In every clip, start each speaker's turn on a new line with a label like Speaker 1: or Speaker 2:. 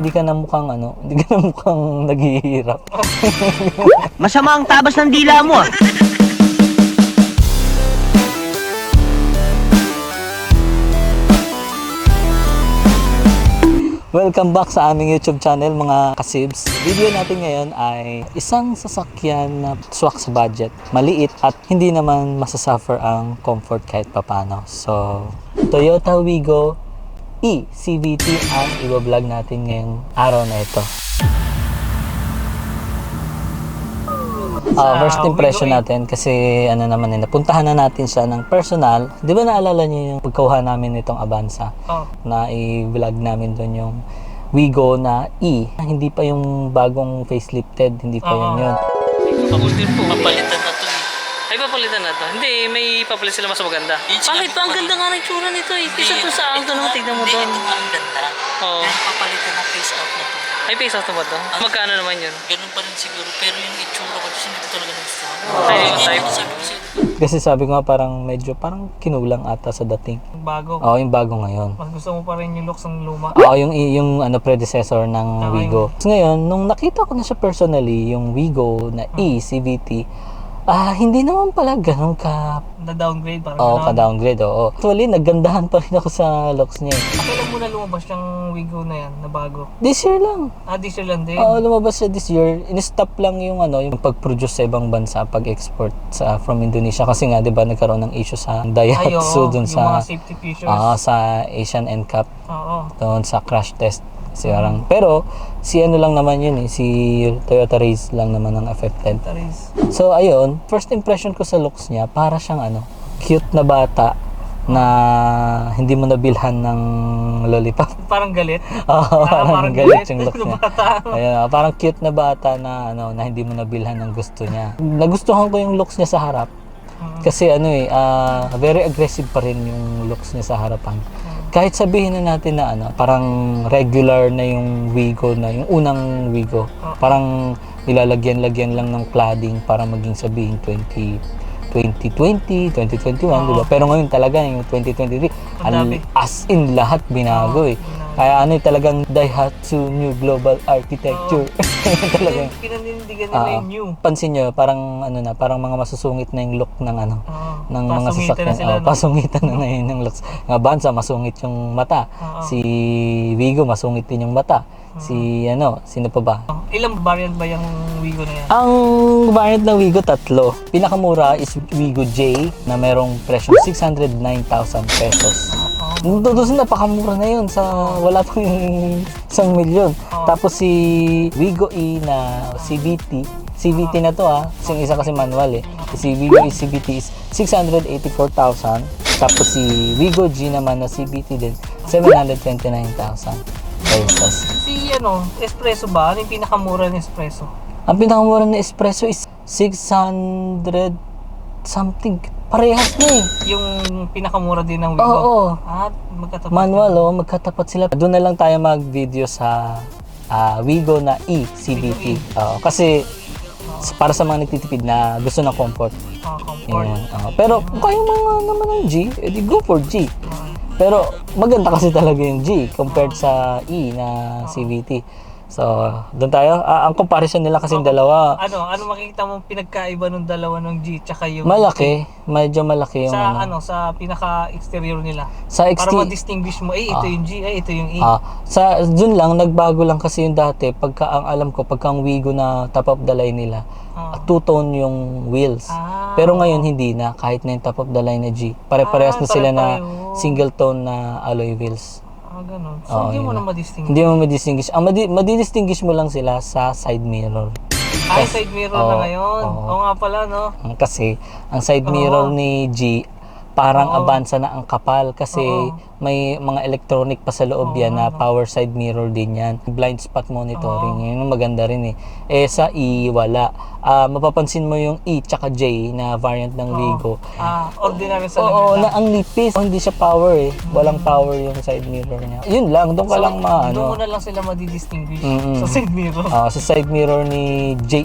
Speaker 1: hindi ka na mukhang hindi ka na mukhang naghihirap.
Speaker 2: Masama ang tabas ng dila mo ah.
Speaker 1: Welcome back sa aming YouTube channel mga kasibs. Video natin ngayon ay isang sasakyan na swak sa budget, maliit at hindi naman masasuffer ang comfort kahit papano. So, Toyota Wigo E CVT ang i-vlog natin ngayong araw na ito. First impression natin kasi napuntahan na natin siya ng personal. Di ba naalala niyo yung pagkuha namin nitong Avanza? Na i-vlog namin doon yung Wigo na E. Hindi pa yung bagong facelifted, hindi pa yun.
Speaker 3: Pakultin po. Papalitan na to eh. Ay, papalitan na to. Hindi, may papalit sila mas maganda. Bakit pa? Ang ganda nga ng tsura nito eh. Kisa to sa auto nung tignan mo doon.
Speaker 4: Ito nga ang ganda.
Speaker 3: Oo.
Speaker 4: Dahil papalitan na face out na to.
Speaker 3: Ay, face out na ba to? Magkano naman yun?
Speaker 4: Ganun pa rin siguro. Pero yung itsura ko, hindi ko talaga nagustuhan.
Speaker 3: Ay, yung type.
Speaker 4: Sabi ko sa'yo.
Speaker 1: Kasi sabi ko nga parang kinulang ata sa dating.
Speaker 3: Bago.
Speaker 1: Oo, yung bago ngayon.
Speaker 3: Mas gusto mo pa rin yung looks ng luma.
Speaker 1: Oo, yung predecessor ng Wigo. So, ngayon, nung nakita ko na siya personally, yung Wigo na E CVT, hindi naman pala ganun ka...
Speaker 3: Na-downgrade parang
Speaker 1: Oo, ka-downgrade, oo. Actually, naggandahan pa rin ako sa looks niya.
Speaker 3: Kailan mo na lumabas yung Wigo na yan, na bago?
Speaker 1: This year lang.
Speaker 3: This year lang din?
Speaker 1: Oo, lumabas siya this year. In-stop lang yung yung pag-produce sa ibang bansa, pag-export from Indonesia. Kasi nga, di ba, nagkaroon ng issue sa Daihatsu dun sa...
Speaker 3: yung mga safety features.
Speaker 1: Sa Asian NCAP.
Speaker 3: Oo.
Speaker 1: Doon sa crash test. Pero, si lang naman yun eh. Si Toyota Race lang naman ang affected. So, ayun. First impression ko sa looks niya, para siyang cute na bata na hindi mo nabilhan ng lollipop.
Speaker 3: Parang galit?
Speaker 1: Oo, parang galit yung looks niya.
Speaker 3: Bata.
Speaker 1: Ayun, parang cute na bata na na hindi mo nabilhan ng gusto niya. Nagustuhan ko yung looks niya sa harap. Kasi very aggressive pa rin yung looks niya sa harapan. Kahit sabihin na natin na parang regular na yung Wigo na, yung unang Wigo. Parang nilalagyan-lagyan lang ng cladding para maging sabihin 2020, 2021, di ba? Pero ngayon talaga yung 2023, as in lahat binago eh. Kaya talagang Daihatsu New Global Architecture. Talagang
Speaker 3: pinanindigan nila yung new.
Speaker 1: Pansin nyo, parang parang mga masusungit na yung look ng ng mga sasakyan. Pasungitan na ngayon ng looks. Nga Avanza, masungit yung mata. Si Wigo, masungit din yung mata. Sino pa ba?
Speaker 3: Ilang variant ba yung Wigo na yan?
Speaker 1: Ang variant ng Wigo, 3. Pinakamura is Wigo J na merong presyo 609,000 pesos. Doon napakamura na yun sa wala pang 1 milyon. Tapos si Wigo E na CVT na to yung isa kasi manual eh. Si Wigo E CVT is 684,000. Tapos si Wigo G naman na CVT din 729,000 pesos.
Speaker 3: Si espresso ba? Ano yung pinakamura ng espresso?
Speaker 1: Ang pinakamura ng espresso is 600 something. Parehas na eh.
Speaker 3: Yung pinakamura din ng Wigo?
Speaker 1: Oo.
Speaker 3: Magkatapat.
Speaker 1: Manual, magkatapat sila. Doon na lang tayo mag-video sa Wigo na E CVT. Kasi para sa mga nagtitipid na gusto ng comfort.
Speaker 3: Comfort.
Speaker 1: Pero kung kayo mga naman ng G, edi go for G. Pero maganda kasi talaga yung G compared sa E na CVT. So, doon tayo. Ang comparison nila kasi dalawa.
Speaker 3: Ano makikita mo pinagkaiba ng dalawa ng G tsaka yung
Speaker 1: Malaki. Medyo malaki yung
Speaker 3: sa pinaka-exterior nila.
Speaker 1: Sa
Speaker 3: Para ma-distinguish mo, ito yung G, ito yung E.
Speaker 1: Dun lang, nagbago lang kasi yung dati. Ang alam ko, pagka ang Wigo na top of the line nila, two-tone yung wheels. Pero ngayon, hindi na. Kahit na yung top of the line na G. Pare-parehas na sila na single tone na alloy wheels.
Speaker 3: Ganun. So, hindi mo na ma-distinguish.
Speaker 1: Hindi mo ma-distinguish. Ang madi-distinguish mo lang sila sa side mirror.
Speaker 3: Side mirror na ngayon. Oo nga pala, no?
Speaker 1: Kasi, ang side mirror ni G, parang Avanza na ang kapal kasi may mga electronic pa sa loob yan na power side mirror din yan. Blind spot monitoring, yun ang maganda rin eh. Sa E, wala. Mapapansin mo yung E tsaka J na variant ng Wigo.
Speaker 3: Ordinary sa
Speaker 1: Oo, na ang nipis. Hindi siya power eh. Walang power yung side mirror niya. Yun lang, doon ka lang
Speaker 3: Doon mo na lang sila madi-distinguish sa side mirror.
Speaker 1: Sa side mirror ni G,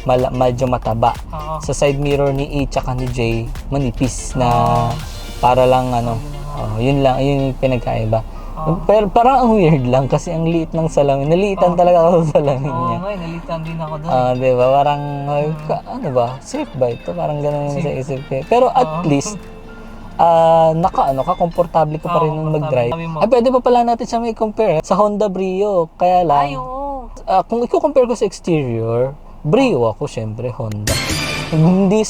Speaker 1: medyo mataba. Sa side mirror ni E tsaka ni J, manipis na para lang yun lang, yun yung pinagkaiba. Pero parang ang weird lang kasi ang liit ng salamin. Naliitan talaga ako sa salamin
Speaker 3: Oo
Speaker 1: niya.
Speaker 3: nga, nalitan din ako doon.
Speaker 1: Di ba? Parang, ano ba? Safe ba ito? Parang ganun yung sa isip ko. Pero at least, komportable ko pa rin nung mag-drive.
Speaker 3: Sabi mo.
Speaker 1: Ay, pwede pa pala natin siya may compare sa Honda Brio. Kaya lang,
Speaker 3: Oo.
Speaker 1: kung i-compare ko sa exterior, Brio ako, syempre, Honda. Hindi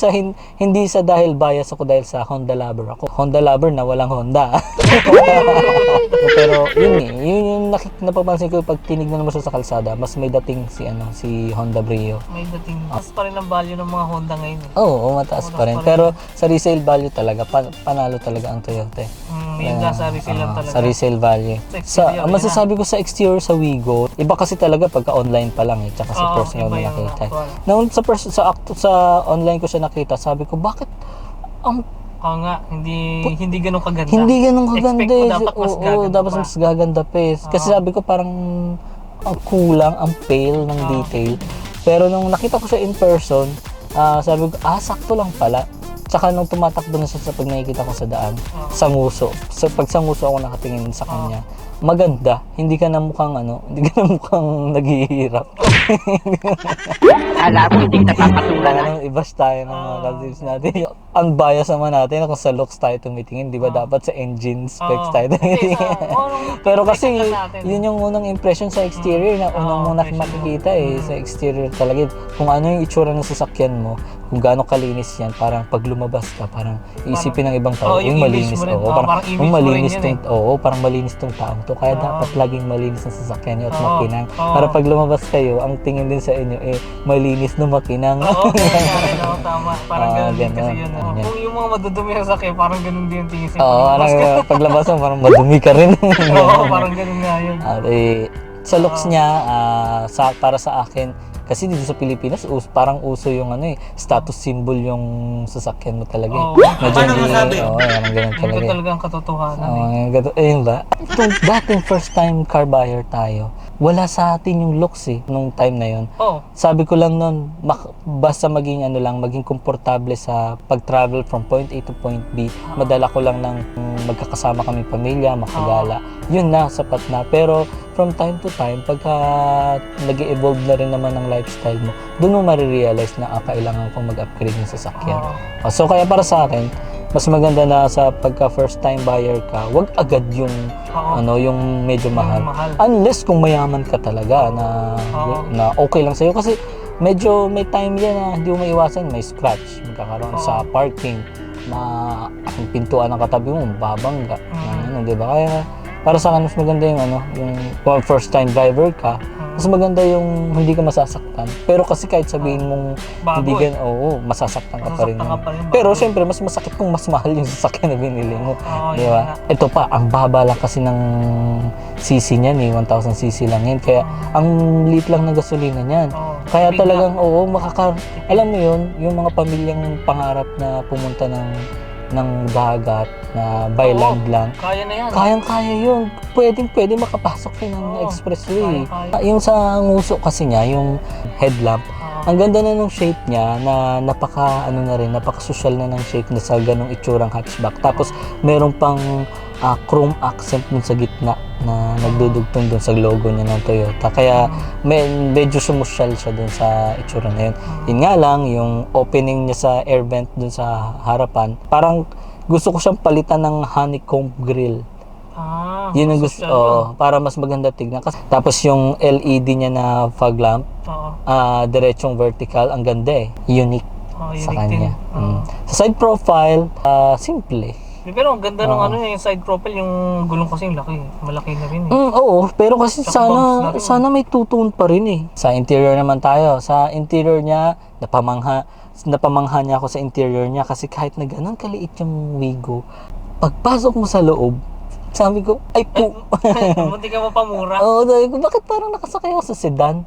Speaker 1: sa dahil bias ako dahil sa Honda lover ako. Honda lover na walang Honda. Pero yun yung napapansin ko pag tinignan mo siya sa kalsada, mas may dating si Honda Brio.
Speaker 3: May dating. Mas pa rin ang value ng mga Honda ngayon.
Speaker 1: Oo, mataas pa rin. Pero sa resale value talaga, panalo talaga ang Toyota.
Speaker 3: Yung nasa resale lang talaga.
Speaker 1: Sa resale value.
Speaker 3: Sa exterior,
Speaker 1: Masasabi ko sa exterior sa Wigo, iba kasi talaga pagka online pa lang tsaka sa personal
Speaker 3: iba
Speaker 1: mo
Speaker 3: yung
Speaker 1: nakita.
Speaker 3: actual.
Speaker 1: Noon sa online ko siya nakita, sabi ko, bakit ang
Speaker 3: Oo nga, hindi ganun kaganda.
Speaker 1: hindi ganun kaganda?
Speaker 3: Expect ko dapat mas gaganda
Speaker 1: dapat
Speaker 3: pa.
Speaker 1: mas gaganda pa eh. Kasi sabi ko parang ang kulang, ang pale ng detail. Pero nung nakita ko siya in person, sabi ko, sakto lang pala. Tsaka nung tumatakbo na siya sa pag nakikita ko sa daan, sa nguso. Pag sa nguso ako nakatingin sa kanya, maganda. Hindi ka na mukhang naghihirap.
Speaker 2: Alam mo, hindi kita papatulan na.
Speaker 1: Parang ibas tayo ng mga cousins natin. Unbiased naman natin kung sa looks tayo tumitingin. Di ba dapat sa engine specs tayo tumitingin? Pero kasi yun yung unang impression sa exterior na unang mong makikita sa exterior talaga. Kung ano yung itsura ng sasakyan mo, kung gaano kalinis yan, parang pag lumabas ka, parang iisipin ng ibang tao,
Speaker 3: yung
Speaker 1: malinis.
Speaker 3: image mo rin.
Speaker 1: Parang
Speaker 3: image mo rin yan
Speaker 1: parang malinis tong taong to. Kaya dapat laging malinis ang sasakyan nyo at makinang. Para pag lumabas kayo, ang tingin din sa inyo, malinis na makinang.
Speaker 3: Tama. Parang ganun din kasi yun. Kung yung mga madudumi sa sasakyan, parang ganun din yung tingin sa
Speaker 1: Paglabas mo, parang madumi ka rin.
Speaker 3: parang ganun nga yun.
Speaker 1: Sa looks niya, para sa akin, kasi dito sa Pilipinas, parang uso yung status symbol yung sasakyan mo talaga. Medyo hindi, parang ganun talaga.
Speaker 3: Hindi talaga ang katotohanan.
Speaker 1: Ayun ba? Itong dating first time car buyer tayo, wala sa atin yung looks nung time na yun. Sabi ko lang nun, basta maging maging komportable sa pag-travel from point A to point B. Madala ko lang ng magkakasama kami pamilya, makagala. Yun na, sapat na. Pero from time to time, pagka nag-evolve na rin naman ang lifestyle mo, doon mo marirealize na kailangan kong mag-upgrade ng sasakyan. So kaya para sa akin, mas maganda na sa pagka first time buyer ka, wag agad yung yung medyo mahal. Unless kung mayaman ka talaga na okay lang sa'yo. Kasi medyo may time yan na hindi mo maiwasan, may scratch, magkakaroon sa parking, ang pintuan ng katabi mo, babangga, di ba? Kaya para sa akin, mas maganda yung first time driver ka, mas maganda yung hindi ka masasaktan. Pero kasi kahit sabihin mong hindi masasaktan ka pa rin. Pero syempre, mas masakit kung mas mahal yung sasakyan na binili mo. Di ba? Ito pa, ang baba lang kasi ng CC niyan 1,000 CC lang yan. Kaya ang liit lang ng gasolina niyan. Kaya talagang, alam mo yun, yung mga pamilyang pangarap na pumunta ng dagat na by land lang.
Speaker 3: Kaya na yan.
Speaker 1: Kayang-kaya yun. Pwede makapasok yun ng expressway. Yung sa nguso kasi niya, yung headlamp, ang ganda na ng shape niya na napaka-social na ng shape na sa ganong itsurang hatchback. Tapos meron pang chrome accent dun sa gitna na nagdudugtong dun sa logo niya ng Toyota. Kaya medyo sumusyal siya dun sa itsura na yun. Yun nga lang, yung opening niya sa air vent dun sa harapan, parang gusto ko siyang palitan ng honeycomb grill. Yun ang gusto, para mas maganda tignan. Tapos yung LED niya na fog lamp, diretsong vertical, ang ganda unique sa kanya. Sa side profile, simple.
Speaker 3: Pero ang ganda ng yung side profile, yung gulong kasi laki. Malaki na rin
Speaker 1: Oo, pero kasi sana may tutun pa rin Sa interior naman tayo. Sa interior niya, napamangha niya ako sa interior niya kasi kahit na ganun kaliit yung Wigo, pagpasok mo sa loob, sabi ko,
Speaker 3: Munti ka mapamura.
Speaker 1: Sabi ko, bakit parang nakasakay ako sa sedan?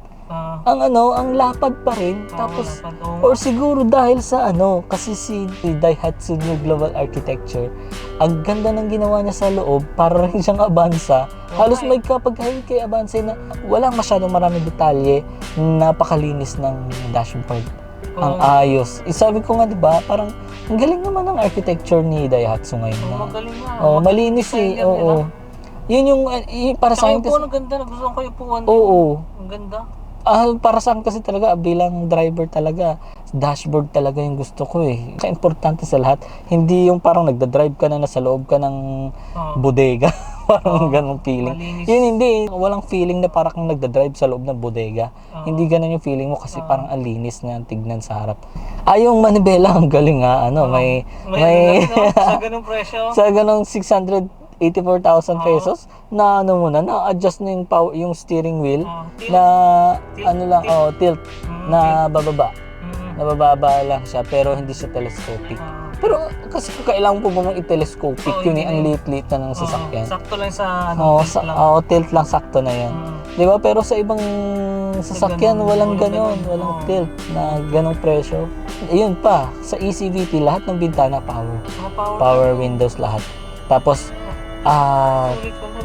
Speaker 1: Ang lapad pa rin. Tapos, or siguro dahil sa kasi si Daihatsu New Global Architecture, ang ganda ng ginawa niya sa loob, para rin siyang Avanza. Halos may kapagkain kay Avanza na walang masyadong maraming detalye, napakalinis ng dashboard. Ang ayos. Sabi ko nga, diba, parang ang galing naman ng architecture ni Daihatsu ngayon.
Speaker 3: Magaling nga.
Speaker 1: Malinis Yun yung, para sa
Speaker 3: Saka
Speaker 1: akin
Speaker 3: yung upuan,
Speaker 1: kasi,
Speaker 3: ang ganda. Nagustuhan ko yung upuan.
Speaker 1: oo.
Speaker 3: Ang ganda.
Speaker 1: Para sa akin kasi talaga, bilang driver talaga, dashboard talaga yung gusto ko eh. Kasi importante sa lahat, hindi yung parang nagda-drive ka na nasa loob ka ng bodega. Parang ganong feeling.
Speaker 3: Malinis.
Speaker 1: Yun hindi, walang feeling na parang kang nagda-drive sa loob ng bodega. Hindi ganun yung feeling mo kasi parang ang linis na tignan sa harap. Yung manibela, ang galing nga, may
Speaker 3: Sa ganung presyo.
Speaker 1: sa ganong 684,000 pesos na na-adjust na yung yung steering wheel
Speaker 3: Tilt.
Speaker 1: na
Speaker 3: Tilt.
Speaker 1: tilt na bababa. Nabababa lang siya pero hindi siya telescopic. Pero kasi kung kailangan po bang i-telescopic yun ang liit-liit na ng sasakyan.
Speaker 3: Sakto lang sa
Speaker 1: Tilt lang sakto na yun. 'Di ba? Pero sa ibang sasakyan walang ganon, walang tilt na ganong presyo. Ayun pa, sa ECVT lahat ng bintana power. Power windows lahat. Tapos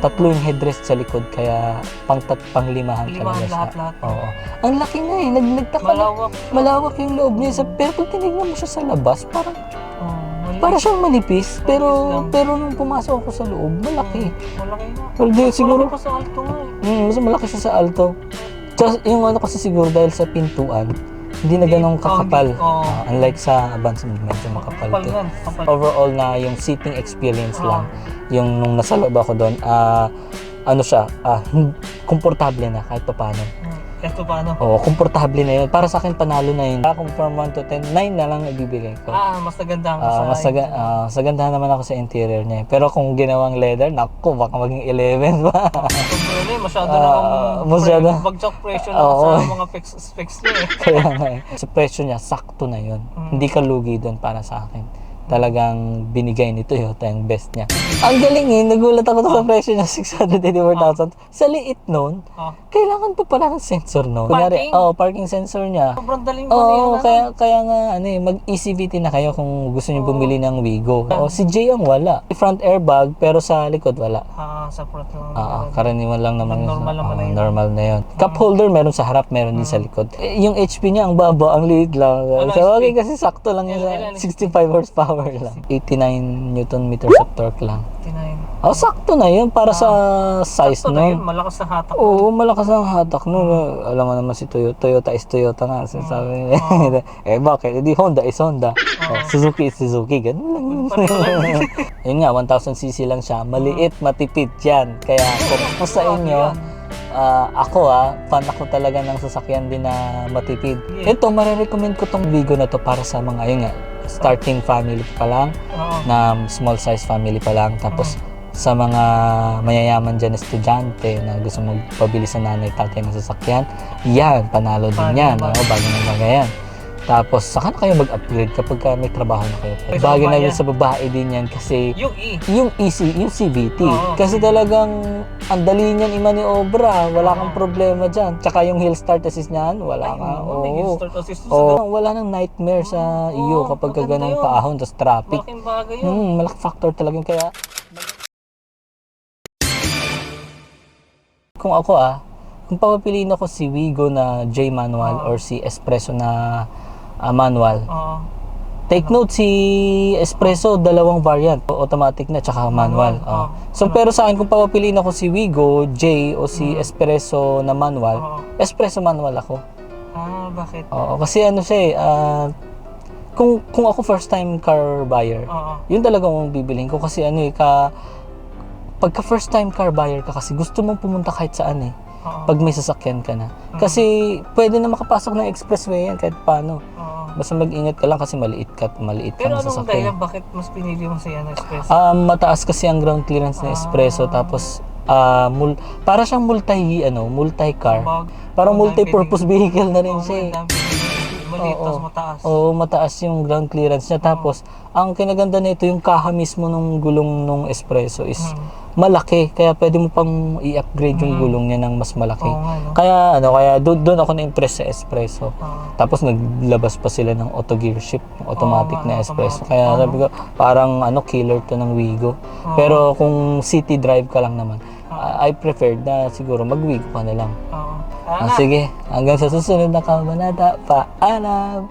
Speaker 1: tatlo yung headrest sa likod kaya panglimahan talaga siya.
Speaker 3: lahat.
Speaker 1: Oo. Ang laki na eh. Nagtaka
Speaker 3: Malawak.
Speaker 1: malawak yung loob niya. Pero pag tinignan mo siya sa labas, parang
Speaker 3: Malinis.
Speaker 1: para siyang manipis.
Speaker 3: lang.
Speaker 1: Pero nung pumasok ako sa loob, malaki.
Speaker 3: Malaki na.
Speaker 1: Well, siguro,
Speaker 3: Malaki pa sa alto nga eh.
Speaker 1: mas malaki siya sa alto. Tsaka yung kasi siguro dahil sa pintuan, hindi na ganong kakapal. Unlike sa Avance, medyo makapal
Speaker 3: Kapal
Speaker 1: to.
Speaker 3: yan. Kapal.
Speaker 1: Overall na yung seating experience lang, yung nung nasa loob ako doon, komportable na kahit pa paano.
Speaker 3: Ito paano?
Speaker 1: Oo, komportable na yun. Para sa akin, panalo na yun. Kung from 1 to 10, 9 na lang ibibigay ko.
Speaker 3: Mas naganda ka sa...
Speaker 1: Sagandahan naman ako sa interior niya. Pero kung ginawang leather, naku, baka maging 11 pa.
Speaker 3: Masyado na akong bagsak presyo na sa mga specs niya eh.
Speaker 1: Kaya nga eh. Sa presyo niya, sakto na yun. Hindi ka lugi doon para sa akin. Talagang binigay ni Toyota yung best niya. Ang galing eh, nagulat ako sa presyo niya, 684,000. Sa liit nun, kailangan pa pala ng sensor nun.
Speaker 3: Parking?
Speaker 1: Parking sensor niya.
Speaker 3: Sobrang daling ko na yun.
Speaker 1: Kaya nga mag-ECVT na kayo kung gusto niyo bumili ng Wigo. Si Jay ang wala. Front airbag pero sa likod wala.
Speaker 3: Sa front ng...
Speaker 1: Karaniwan lang naman yun.
Speaker 3: Normal naman na yun.
Speaker 1: Normal na yun. Cup holder meron sa harap, meron din sa likod. Yung HP niya ang baba, ang liit lang. So okay kasi sakto lang yun sa 65 horsepower lang. 89 Newton meters of torque lang.
Speaker 3: 89.
Speaker 1: Sakto na yun para sa size
Speaker 3: Sakto na yun,
Speaker 1: nun.
Speaker 3: malakas na hatak.
Speaker 1: Oo, malakas ang hatak nun. Alam mo naman si Toyota is Toyota nga. Sinasabi bakit? Hindi Honda is Honda. Suzuki is Suzuki. Ganun lang yun. Yun nga, 1000cc lang siya. Maliit, matipid yan. Kaya kung sa inyo, fan ako talaga ng sasakyan din na matipid. Ito, marirecommend ko tong Wigo na to para sa mga, yun nga, starting family pa lang, na small size family pa lang. Tapos, sa mga mayayaman dyan, estudyante na gusto magpabili sa nanay tatay ng sasakyan, yan, panalo din yan. Bago na bagay yan. Tapos, saka na kayo mag-upgrade kapag may trabaho na kayo. Bagay na rin sa babae din yan kasi yung CVT. Kasi talagang ang dali niyan i-maniobra. Wala kang problema dyan. Tsaka yung hill start assist niyan, wala ka. Wala nang nightmare sa iyo kapag ka ganun paahon, tapos traffic.
Speaker 3: Malaking bagay yun.
Speaker 1: Malaking factor talaga. Kaya, kung ako kung papapiliin ako si Wigo na J manual or si Espresso na manual, take note, si Espresso, dalawang variant, automatic na tsaka manual. So pero sa akin, kung papapiliin ako si Wigo J o si Espresso na manual, Espresso manual ako.
Speaker 3: Bakit?
Speaker 1: Kasi kung ako first time car buyer, yun talaga ang bibiliin ko kasi pagka first time car buyer ka kasi gusto mong pumunta kahit saan pag may sasakyan ka na. Kasi pwede na makapasok ng expressway yan kahit paano. Basta mag-ingat ka lang kasi maliit ka
Speaker 3: Pero
Speaker 1: ng
Speaker 3: anong
Speaker 1: sasakyan.
Speaker 3: dahilan bakit mas pinili mo sa Espresso?
Speaker 1: Mataas kasi ang ground clearance ng Espresso, tapos para siyang multi-car. Parang multi-purpose vehicle na rin siya.
Speaker 3: Maliit tapos mataas.
Speaker 1: Mataas yung ground clearance niya. Tapos ang kinaganda nito, yung kaha mismo ng gulong ng Espresso is malaki, kaya pwede mo pang i-upgrade yung gulong niya ng mas malaki. Kaya doon ako na-impress sa Espresso. Tapos naglabas pa sila ng auto gear shift, automatic na Espresso. Kaya sabi ko, parang killer to ng Wigo. Pero kung city drive ka lang naman, I preferred na siguro mag-Wigo ka na lang. Sige, hanggang sa susunod na kabanata, paalam!